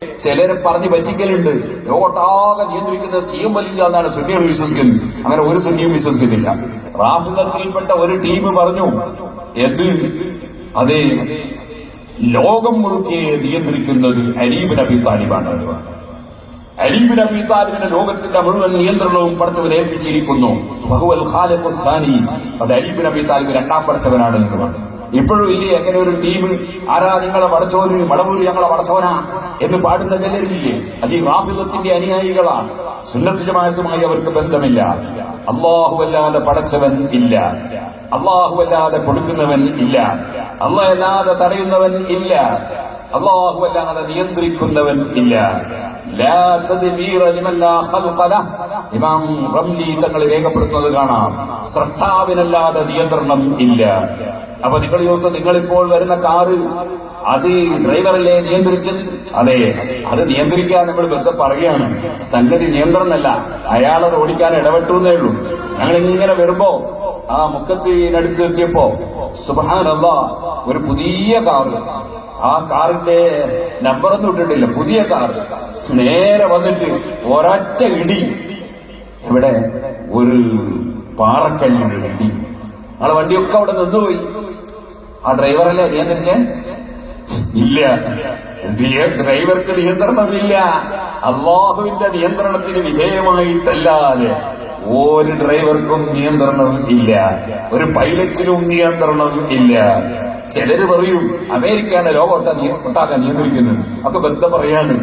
ചിലരെ പറഞ്ഞ് പറ്റിക്കലുണ്ട്. ലോകത്താകെ നിയന്ത്രിക്കുന്ന CM വലിയ എന്നാണ് സുന്നികൾ വിശ്വസിക്കുന്നത്. അങ്ങനെ ഒരു സുന്നിയും വിശ്വസിക്കുന്നില്ല. റാഫിദത്തിൽപ്പെട്ട ഒരു ടീം പറഞ്ഞു, എന്ത് അതെ, ലോകം മുഴുക്കെ നിയന്ത്രിക്കുന്നത് അലി ഇബ്നു അബീ താലിബാണ്. അലി ഇബ്നു അബീ താലിബിന്റെ ലോകത്തിന്റെ മുഴുവൻ നിയന്ത്രണവും പടച്ചവൻ ഏൽപ്പിച്ചിരിക്കുന്നു. വഹുവൽ ഖാലിഖുസ് സാനി, അത് അലി ഇബ്നു അബീ താലിബ് രണ്ടാം പടച്ചവനാണ് എന്ന് പറഞ്ഞു. ഇപ്പോഴും ഇല്ലേ അങ്ങനെ ഒരു ടീം? ആരാ നിങ്ങളെ വടച്ചോന്, മടവൂര് ഞങ്ങളെ വടച്ചോനാ എന്ന് പാടുന്ന ചിലരില്ലേ? അത് ഈ റാഫിദത്തിന്റെ അനുയായികളാണ്. സുന്നത്ത് ജമാഅത്തുമായി അവർക്ക് ബന്ധമില്ല. അല്ലാഹുവല്ലാതെ പടച്ചവൻ ഇല്ല, അല്ലാഹുവല്ലാതെ കൊടുക്കുന്നവൻ ഇല്ല, അല്ലാഹുവല്ലാതെ തടയുന്നവൻ ഇല്ല, അല്ലാഹുവല്ലാതെ നിയന്ത്രിക്കുന്നവൻ ഇല്ല. ലാ തദ്ബീറ ലിമൻ ലാ ഖൽഖ ലഹ്. ഇമാം റംലി തങ്ങൾ രേഖപ്പെടുത്തുന്നത് കാണാം, സ്രഷ്ടാവിനല്ലാതെ നിയന്ത്രണം ഇല്ല. അപ്പൊ നിങ്ങളിപ്പോൾ വരുന്ന കാറ്, അത് ഡ്രൈവറല്ലേ നിയന്ത്രിച്ചത്? അതെ, അത് നിയന്ത്രിക്കാൻ നമ്മൾ വെറുതെ പറയുകയാണ്. സംഗതി നിയന്ത്രണമല്ല, അയാളത് ഓടിക്കാൻ ഇടപെട്ടു എന്നേ ഉള്ളൂ. ഞങ്ങൾ ഇങ്ങനെ വരുമ്പോ ആ മുക്കത്തിനടുത്ത് എത്തിയപ്പോ സുബ്ഹാനല്ലാഹ്, ഒരു പുതിയ കാറ്, ആ കാറിന്റെ നമ്പറൊന്നും ഇട്ടിട്ടില്ല, പുതിയ കാർ നേരെ വന്നിട്ട് ഒരൊറ്റ ഇടി, ഇവിടെ ഒരു പാറക്കല്ലിന്റെ ഇടി. ആളെ വണ്ടിയൊക്കെ അവിടെ നിന്നുപോയി. ആ ഡ്രൈവറല്ലേ നിയന്ത്രിച്ചേ? ഇല്ല, ഡ്രൈവർക്ക് നിയന്ത്രണമില്ല. അള്ളാഹുവിന്റെ നിയന്ത്രണത്തിന് വിധേയമായിട്ടല്ലാതെ ഒരു ഡ്രൈവർക്കും നിയന്ത്രണം ഇല്ല, ഒരു പൈലറ്റിനും നിയന്ത്രണം ഇല്ല. ചിലര് പറയും അമേരിക്കയാണ് ലോകമൊട്ടാക്കാൻ നിയന്ത്രിക്കുന്നത്. ഒക്കെ വെറുതെ പറയാണ്.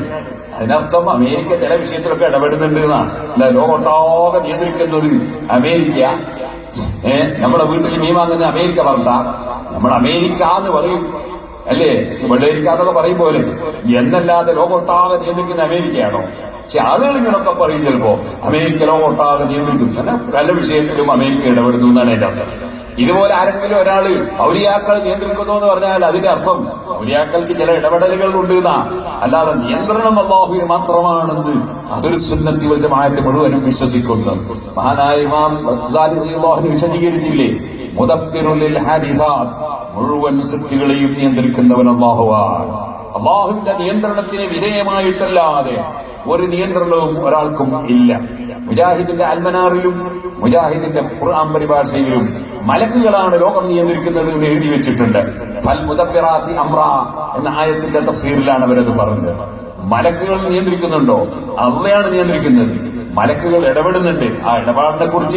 അതിനർത്ഥം അമേരിക്ക ചില വിഷയത്തിലൊക്കെ ഇടപെടുന്നുണ്ട് എന്നാണ്. അല്ല, ലോകമൊട്ടാകെ നിയന്ത്രിക്കുന്നത് അമേരിക്ക. നമ്മളെ വീട്ടിൽ മീൻ വാങ്ങുന്ന അമേരിക്ക പറഞ്ഞ നമ്മൾ അമേരിക്ക എന്ന് പറയും അല്ലേ, വെള്ളരിക്ക എന്നൊക്കെ പറയും പോലെ. എന്നല്ലാതെ ലോകമൊട്ടാകെ നിയന്ത്രിക്കുന്ന അമേരിക്കയാണോ? പക്ഷെ ആളുകൾ ഇങ്ങനൊക്കെ പറയും ചിലപ്പോ അമേരിക്ക ലോകമൊട്ടാകെ നിയന്ത്രിക്കുന്നു. അല്ല, പല വിഷയത്തിലും അമേരിക്ക ഇടപെടുന്നു എന്നാണ് എന്റെ അർത്ഥം. ഇതുപോലെ ആരെങ്കിലും ഒരാള് ഔലിയാക്കൾ നിയന്ത്രിക്കുന്നു എന്ന് പറഞ്ഞാൽ അതിന്റെ അർത്ഥം ഔലിയാക്കൾക്ക് ചില ഇടപെടലുകൾ ഉണ്ട് എന്നാ. അല്ലാതെ നിയന്ത്രണം അല്ലാഹുവിന് മാത്രമാണെന്ന് അതൊരു സുന്നത്തി വൽ ജമാഅത്ത് മുഴുവനും വിശ്വസിക്കുന്നു. മഹാനായ ഇമാം ഗസാലി റളിയല്ലാഹു അൻഹു വിശദീകരിച്ചില്ലേ, മുദബ്ബിറുൽ ലിൽ ഹാദിസാത്ത്, മുഴുവൻ സൃഷ്ടികളെയും നിയന്ത്രിക്കുന്നവൻ അല്ലാഹുവാണ്. അല്ലാഹുവിന്റെ നിയന്ത്രണത്തിന് വിധേയമായിട്ടല്ലാതെ ഒരു നിയന്ത്രണവും ഒരാൾക്കും ഇല്ല. മുജാഹിദിന്റെ അൽമനാറിലും മുജാഹിദിന്റെ ഖുർആൻ പരിഭാഷയിലും മലക്കുകളാണ് ലോകം നിയന്ത്രിക്കുന്നത് എന്ന് എഴുതി വെച്ചിട്ടുണ്ട്. ഫൽ മുദബ്ബിറാത്തി അംറ എന്ന ആയത്തിന്റെ തഫ്സീറിലാണ് അവരത് പറഞ്ഞത്. മലക്കുകൾ നിയന്ത്രിക്കുന്നുണ്ടോ? അള്ളയാണ് നിയന്ത്രിക്കുന്നത്. മലക്കുകൾ ഇടപെടുന്നുണ്ട്. ആ ഇടപെടലിനെ കുറിച്ച്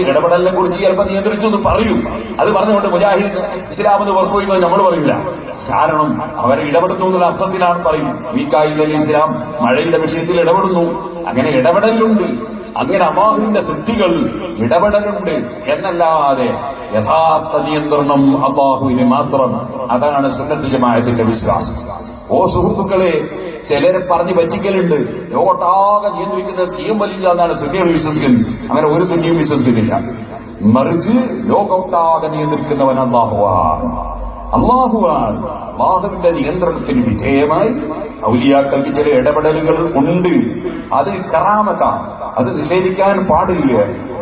ചിലപ്പോൾ നിയന്ത്രിച്ചു എന്ന് പറയും. അത് പറഞ്ഞുകൊണ്ട് മുജാഹിദ് ഇസ്ലാം എന്ന് പുറത്തുപോയി നമ്മൾ പറയില്ല. കാരണം അവർ ഇടപെടുന്നു എന്നുള്ള അർത്ഥത്തിലാണ് പറയുന്നത്. മീകായിൽ അലൈഹിസ്സലാം മഴയുടെ വിഷയത്തിൽ ഇടപെടുന്നു. അങ്ങനെ ഇടപെടലുണ്ട്. അങ്ങനെ അല്ലാഹുവിന്റെ സിദ്ധികൾ ഇടപെടലുണ്ട് എന്നല്ലാതെ യഥാർത്ഥ നിയന്ത്രണം അല്ലാഹുവിന് മാത്രം. അതാണ് സുന്നത്ത് ജമാഅത്തിന്റെ വിശ്വാസം. ഓ സുഹൃത്തുക്കളെ, ചിലരെ പറഞ്ഞ് പറ്റിക്കലുണ്ട്. ലോകത്താകെ നിയന്ത്രിക്കുന്ന CM വലിയ എന്നാണ് സുന്നികൾ വിശ്വസിക്കുന്നത്. അങ്ങനെ ഒരു സുന്നിയും വിശ്വസിക്കുന്നില്ല. മറിച്ച് ലോകത്താകെ നിയന്ത്രിക്കുന്നവൻ അല്ലാഹുവാണ്. അല്ലാഹുവിന്റെ നിയന്ത്രണത്തിന് വിധേയമായി ഔലിയാക്കൾക്ക് ചില ഇടപെടലുകൾ ഉണ്ട്. അത് കറാമത്താണ്, അത് നിഷേധിക്കാൻ പാടില്ല.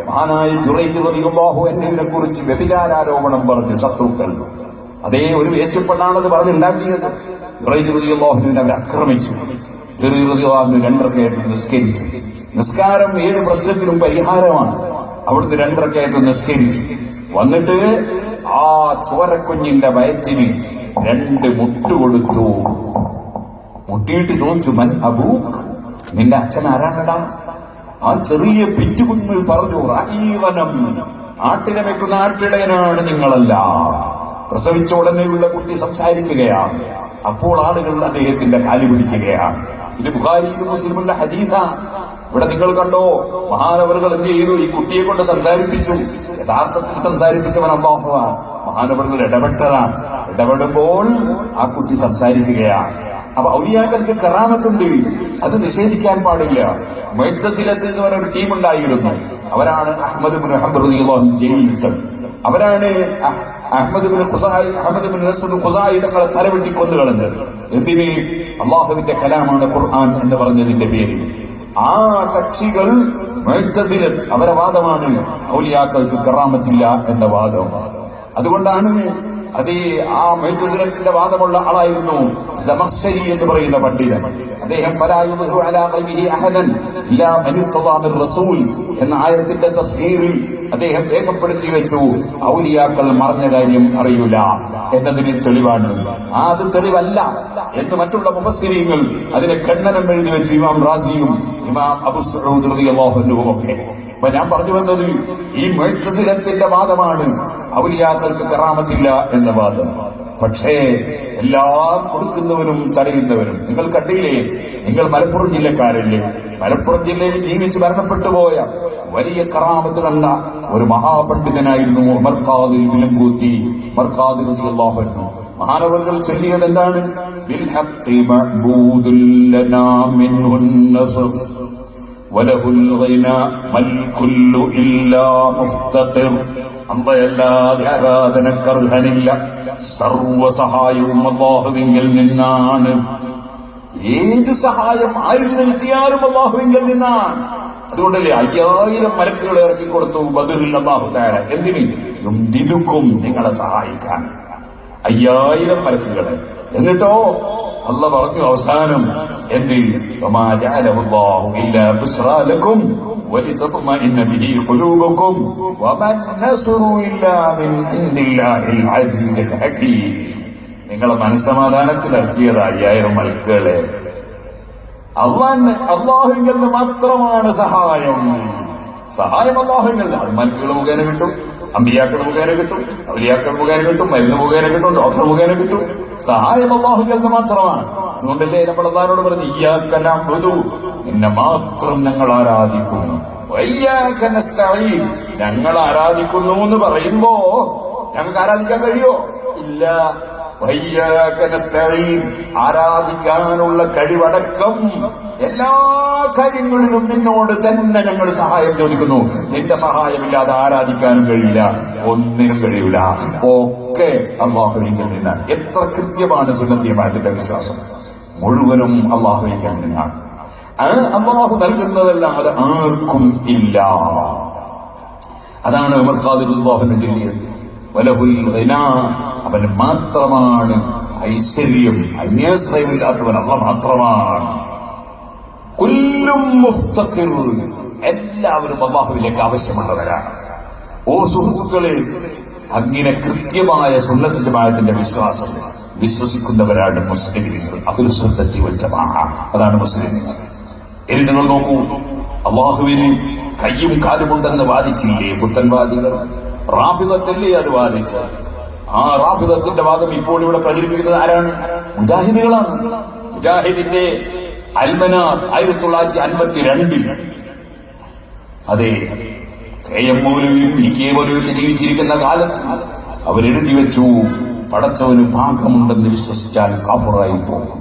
മഹാനായ ജുറൈജ് റളിയല്ലാഹു അൻഹുവിനെ കുറിച്ച് വ്യഭിചാരോപണം പറഞ്ഞു ശത്രുക്കൾ. അതേ ഒരു വേശ്യപ്പെണ്ണാണത് പറഞ്ഞുണ്ടാക്കിയത്. ജുറൈജ് റളിയല്ലാഹു അൻഹുവിനെ അവർ ആക്രമിച്ചു. ജുറൈജ് റളിയല്ലാഹു അൻഹു 2 റക്അത്ത് നിസ്കരിച്ചു. നിസ്കാരം ഏത് പ്രശ്നത്തിനും പരിഹാരമാണ്. അവിടുന്ന് 2 റക്അത്ത് നിസ്കരിച്ചു. വന്നിട്ട് ആ ചോരക്കുഞ്ഞിന്റെ വയറ്റിന് 2 മുട്ട് കൊടുത്തു. മുട്ടിയിട്ട് ചോദിച്ചു, മൻ അബൂക്ക്, നിന്റെ അച്ഛൻ ആരാണടാ? ആ ചെറിയ പിറ്റുകുഞ്ഞ് പറഞ്ഞു, റഈവനം, ആട്ടിനെ വെക്കുന്ന ആട്ടിടയനാണ് നിങ്ങളല്ല. പ്രസവിച്ച ഉടനെയുള്ള കുട്ടി സംസാരിക്കുകയാണ്. അപ്പോൾ ആളുകൾ അദ്ദേഹത്തിന്റെ കാലി പിടിക്കുകയാണ്. ഇത് ബുഖാരിയിലും മുസ്ലിമുള്ള ഹദീസാണ്. ഇവിടെ നിങ്ങൾ കണ്ടോ, മഹാനവറുകൾ എന്ത് ചെയ്തു? ഈ കുട്ടിയെ കൊണ്ട് സംസാരിപ്പിച്ചു. യഥാർത്ഥത്തിൽ സംസാരിപ്പിച്ചവൻ അല്ലാഹുവാണ്. മഹാനവറുകൾ ഇടപെട്ടതാണ്. ഇടപെടുമ്പോൾ ആ കുട്ടി സംസാരിക്കുകയാണ്. അപ്പൊ ഔലിയാക്കൾക്ക് കറാമത്തുണ്ട്, അത് നിഷേധിക്കാൻ പാടില്ല. മുഅ്തസിലത്ത് എന്ന് പറഞ്ഞ ഒരു ടീം ഉണ്ടായിരുന്നു. അവരാണ് അഹ്മദ് ഇബ്നു ഹംബൽ റളിയല്ലാഹു അൻഹു ജയിലിലിട്ടത്. അവരാണ് അഹ്മദ് ഇബ്നു നസ്ർ ഖുസായി തങ്ങളെ തലവെട്ടി കൊന്നു കളഞ്ഞത്. എന്തിന്? അല്ലാഹുവിന്റെ കലാമാണ് ഖുർആൻ എന്ന് പറഞ്ഞതിന്റെ പേരിൽ. ആ കക്ഷികൾ മുഅ്തസിലത്ത്, അവരുടെ വാദമാണ് ഔലിയാക്കൾക്ക് കറാമത്തില്ല എന്ന വാദം. അതുകൊണ്ടാണ് അത് ആ മുഅ്തസിലത്തിന്റെ വാദമുള്ള ആളായിരുന്നു സമഖ്ശരി എന്ന് പറയുന്ന പണ്ഡിതൻ. അദ്ദേഹം ഫലാ യുദ്ഹിറു അലാ ഖൽബിഹി അഹദൻ ഇല്ലാ മൻ ഇർതദാ മിർ റസൂൽ എന്ന ആയത്തിന്റെ തഫ്സീറിൽ അദ്ദേഹം രേഖപ്പെടുത്തി വെച്ചു, ഔലിയാക്കൾ മറഞ്ഞ കാര്യം അറിയൂല എന്നതിന് തെളിവാണ്. അത് തെളിവല്ല എന്ന് മറ്റുള്ള മുഫസ്സിരീങ്ങൾ അതിനെ ഖണ്ഡനം എഴുതി വെച്ച് ഇമാം റാസിയും ഇമാം അബൂ സഊദ് റളിയല്ലാഹു അൻഹു ഒക്കെ. അപ്പൊ ഞാൻ പറഞ്ഞു വന്നത് ഈ മുഅ്തസിലത്തിന്റെ വാദമാണ് ഔലിയാക്കൾക്ക് കറാമത്തില്ല എന്ന വാദം. പക്ഷേ എല്ലാം കൊടുക്കുന്നവരും തടയുന്നവരും നിങ്ങൾ കണ്ടില്ലേ? നിങ്ങൾ മലപ്പുറം ജില്ലക്കാരല്ലേ? മലപ്പുറം ജില്ലയിൽ ജീവിച്ച് മരണപ്പെട്ടു പോയ വലിയ കറാമത്ത് കണ്ട ഒരു മഹാപണ്ഡിതനായിരുന്നു ഉമർ ഖാദിൽ വിലങ്കൂത്തി. ഉമർ ഖാദിർ റളിയല്ലാഹു അൻഹു മഹാനവറുകൾ ചൊല്ലിയത് എന്താണ്? ബിൽ ഹഖ്ഖി മഅബൂദുൽ ലനാ മിൻഹുൻ നസർ വലഹുൽ ഗിനാ മൽ കുല്ലു ഇല്ലാ മുഫ്തഖിർ. അല്ലാഹുവല്ലാതെ ആരാധനക്കർഹനില്ല, സർവ്വ സഹായവും അല്ലാഹുവിങ്കിൽ നിന്നാണ്. ഏത് സഹായം ആരിൽ നിന്ന് കിട്ടിയാലും അല്ലാഹുവിങ്കിൽ നിന്നാണ്. അതുകൊണ്ടല്ലേ 5000 മലക്കുകളെ ഇറക്കി കൊടുത്തു ബദറിൽ അല്ലാഹു തആല. എന്തിന്? യുംദിദുക്കും, നിങ്ങളെ സഹായിക്കാൻ 5000 മലക്കുകളെ. എന്നിട്ടോ അല്ല പറഞ്ഞു അവസാനം എന്ത്? വമാ ജഅലഹുല്ലാഹു ഇല്ലാ ബുശ്റാ ലക്കും വലിതത്മഇന്ന ബിഹി ഖുലൂബുക്കും വമൻ നസ്റു ഇല്ലാ മിൻ ഇൻദില്ലാഹിൽ അസീസിൽ ഹകീം. നിങ്ങളെ മനസ്സമാധാനത്തിൽ ഇറക്കിയത് 5000 മലക്കുകളെ. അള്ളാഹുവിൽ നിന്ന് മാത്രമാണ് സഹായം. സഹായം അള്ളാഹുവിൽ. അത് മലക്കുകൾ മുഖേന കിട്ടും, അമ്പിയാക്കൾ മുഖേന കിട്ടും, ഔലിയാക്കൾ മുഖേന കിട്ടും, മരുന്ന് മുഖേന കിട്ടും, ഡോക്ടർ മുഖേന കിട്ടും. സഹായം അള്ളാഹുവിൽ നിന്ന് മാത്രമാണ്. അതുകൊണ്ടല്ലേ നമ്മൾ അള്ളാഹിനോട് പറഞ്ഞു ഇയ്യാക നഅ്ബുദു, നിന്നെ മാത്രം ഞങ്ങൾ ആരാധിക്കുന്നു, വഇയ്യാക നസ്തഈൻ, ഞങ്ങൾ ആരാധിക്കുന്നു എന്ന് പറയുമ്പോ ഞങ്ങൾക്ക് ആരാധിക്കാൻ കഴിയോ? ഇല്ല. വഇയ്യാക നസ്തഈൻ, ആരാധിക്കാനുള്ള കഴിവടക്കം എല്ലാ കാര്യങ്ങളിലും നിന്നോട് തന്നെ ഞങ്ങൾ സഹായം ചോദിക്കുന്നു. നിന്റെ സഹായമില്ലാതെ ആരാധിക്കാനും കഴിയില്ല, ഒന്നിനും കഴിയില്ല. ഒക്കെ അല്ലാഹുവിങ്കിൽ നിന്നാണ്. എത്ര കൃത്യമാണ് സുന്നത്തി ജമാഅത്തിന്റെ വിശ്വാസം. മുഴുവനും അല്ലാഹുവിങ്കിൽ നിന്നാണ്. അല്ലാഹു നൽകുന്നതെല്ലാം അത് ആർക്കും ഇല്ല. അതാണ് ഉമർ ഖാദിർ റളിയല്ലാഹു അൻഹു ചൊല്ലിയത്. വലഹുൽ ഗിനാ, അവന് മാത്രമാണ് ഐശ്വര്യം. അന്യാശ്രയമില്ലാത്തവൻ അല്ലാഹ് മാത്രമാണ്. കുല്ലും മുഫ്തഖിർ, എല്ലാവരും അല്ലാഹുവിലേക്ക് ആവശ്യമുള്ളവരാണ്. ഓ സുഹൃത്തുക്കളെ, അങ്ങനെ കൃത്യമായ സുന്നത്ത് ജമാഅത്തിന്റെ വിശ്വാസം വിശ്വസിക്കുന്നവരാണ് മുസ്ലിമീങ്ങൾ. അഹ്ലു സുന്നത്തി വൽ ജമാഅ, അതാണ് മുസ്ലിമീങ്ങൾ. ഇനി നിങ്ങൾ നോക്കൂ, അല്ലാഹുവിന് കയ്യും കാലുമുണ്ടെന്ന് വാദിച്ചില്ലേ പുത്തൻവാദികൾ? റാഫിദത്തല്ലേ അത് വാദിച്ചത്? ആ റാഫിദത്തിന്റെ വാദം ഇപ്പോൾ ഇവിടെ പ്രചരിപ്പിക്കുന്നത് ആരാണ്? മുജാഹിദുകളാണ്. മുജാഹിദിന്റെ അൽമനാർ 1952 അതെ കെ.എം. മൗലവിയും ഇ.കെ. മൗലവിയൊക്കെ ജീവിച്ചിരിക്കുന്ന കാലത്ത് അവരെഴുതി വെച്ചു, പടച്ചവന് ഭാഗമുണ്ടെന്ന് വിശ്വസിച്ചാൽ കാഫിറായി പോകും,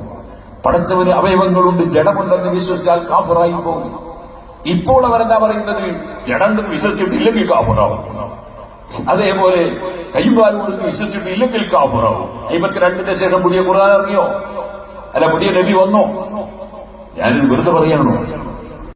പടച്ചവന് അവയവങ്ങളുണ്ട് ജഡമുണ്ടെന്ന് വിശ്വസിച്ചാൽ കാഫിറായി പോകും. ഇപ്പോൾ അവരെന്താ പറയുന്നത്? ജഡണ്ടെന്ന് വിശ്വസിച്ചിട്ടില്ലെങ്കിൽ കാഫിറാവും. അതേപോലെ കയ്യുകാലുണ്ടെന്ന് വിശ്വസിച്ചിട്ടില്ലെങ്കിൽ കാഫിറാവും. 52 ശേഷം പുതിയ ഖുർആൻ ഇറങ്ങിയോ? അല്ല പുതിയ നബി വന്നോ? ഞാനിത് വെറുതെ പറയാണോ?